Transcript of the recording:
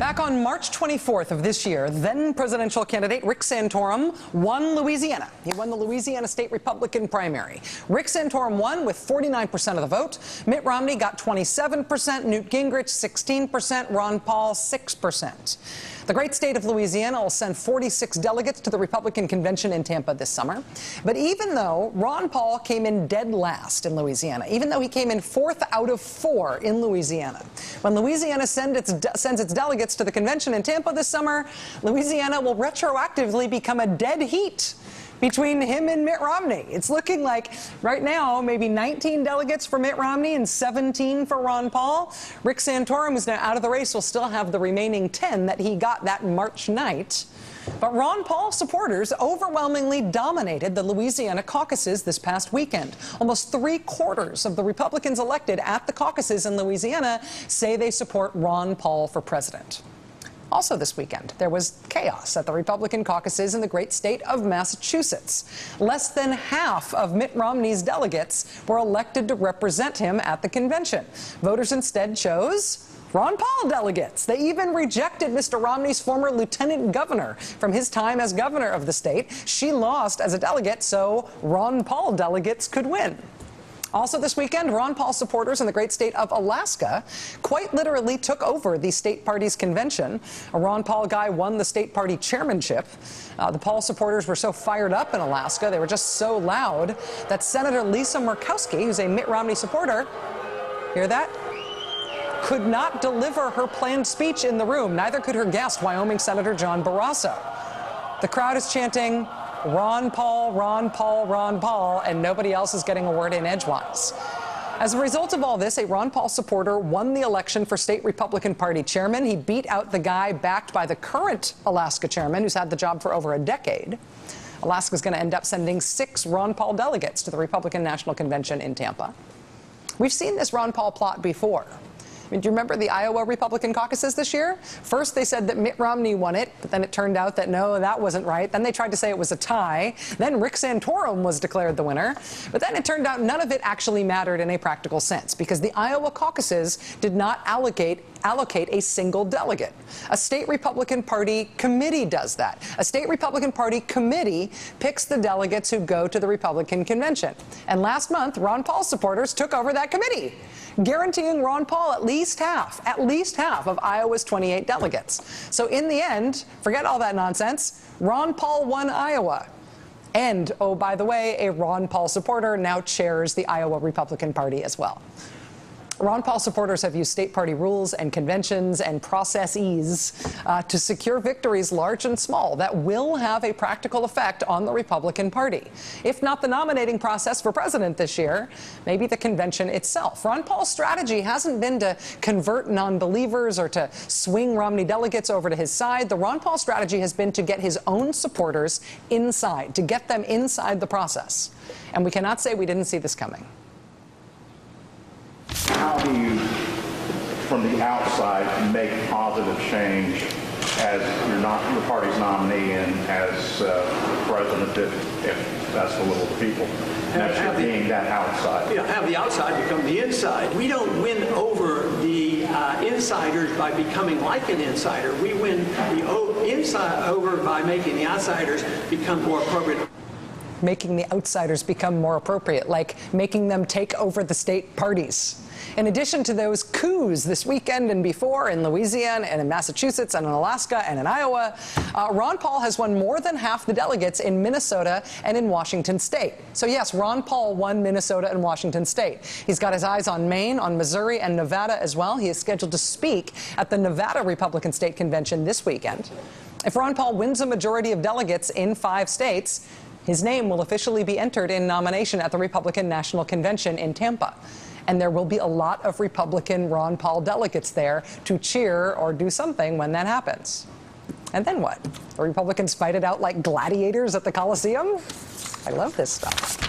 Back on March 24th of this year, then presidential candidate Rick Santorum won Louisiana. He won the Louisiana state Republican primary. Rick Santorum won with 49% of the vote. Mitt Romney got 27%, Newt Gingrich 16%, Ron Paul 6%. The great state of Louisiana will send 46 delegates to the Republican convention in Tampa this summer. But even though Ron Paul came in dead last in Louisiana, even though he came in 4th out of 4 in Louisiana, when Louisiana sends its delegates to the convention in Tampa this summer, Louisiana will retroactively become a dead heat between him and Mitt Romney. It's looking like right now maybe 19 delegates for Mitt Romney and 17 for Ron Paul. Rick Santorum, who's now out of the race, will still have the remaining 10 that he got that March night. But Ron Paul supporters overwhelmingly dominated the Louisiana caucuses this past weekend. Almost 3/4 of the Republicans elected at the caucuses in Louisiana say they support Ron Paul for president. Also this weekend, there was chaos at the Republican caucuses in the great state of Massachusetts. Less than half of Mitt Romney's delegates were elected to represent him at the convention. Voters instead chose Ron Paul delegates. They even rejected Mr. Romney's former lieutenant governor from his time as governor of the state. She lost as a delegate, so Ron Paul delegates could win. Also this weekend, Ron Paul supporters in the great state of Alaska quite literally took over the state party's convention. A Ron Paul guy won the state party chairmanship. The Paul supporters were so fired up in Alaska, they were just so loud, that Senator Lisa Murkowski, who's a Mitt Romney supporter, hear that? Could not deliver her planned speech in the room. Neither could her guest, Wyoming Senator John Barrasso. The crowd is chanting, Ron Paul, Ron Paul, Ron Paul, and nobody else is getting a word in edgewise. As a result of all this, a Ron Paul supporter won the election for state Republican Party chairman. He beat out the guy backed by the current Alaska chairman, who's had the job for over a decade. Alaska's going to end up sending 6 Ron Paul delegates to the Republican National Convention in Tampa. We've seen this Ron Paul plot before. I mean, do you remember the Iowa Republican caucuses this year? First, they said that Mitt Romney won it, but then it turned out that no, that wasn't right. Then they tried to say it was a tie. Then Rick Santorum was declared the winner. But then it turned out none of it actually mattered in a practical sense, because the Iowa caucuses did not allocate a single delegate. A state Republican Party committee does that. A state Republican Party committee picks the delegates who go to the Republican convention. And last month, Ron Paul supporters took over that committee, guaranteeing Ron Paul at least half of Iowa's 28 delegates. So in the end, forget all that nonsense, Ron Paul won Iowa. And, oh, by the way, a Ron Paul supporter now chairs the Iowa Republican Party as well. Ron Paul supporters have used state party rules and conventions and processes to secure victories large and small that will have a practical effect on the Republican Party. If not the nominating process for president this year, maybe the convention itself. Ron Paul's strategy hasn't been to convert non-believers or to swing Romney delegates over to his side. The Ron Paul strategy has been to get his own supporters inside, to get them inside the process. And we cannot say we didn't see this coming. How do you, from the outside, make positive change as your party's nominee and as president, if that's the will of the people? That's being that outside. You know, have the outside become the inside. We don't win over the insiders by becoming like an insider. We win the inside over by making the outsiders become more appropriate. Making the outsiders become more appropriate, like making them take over the state parties. In addition to those coups this weekend and before in Louisiana and in Massachusetts and in Alaska and in Iowa, Ron Paul has won more than half the delegates in Minnesota and in Washington state. So yes, Ron Paul won Minnesota and Washington state. He's got his eyes on Maine, on Missouri, and Nevada as well. He is scheduled to speak at the Nevada Republican State Convention this weekend. If Ron Paul wins a majority of delegates in 5 states, his name will officially be entered in nomination at the Republican National Convention in Tampa. And there will be a lot of Republican Ron Paul delegates there to cheer or do something when that happens. And then what? The Republicans fight it out like gladiators at the Coliseum? I love this stuff.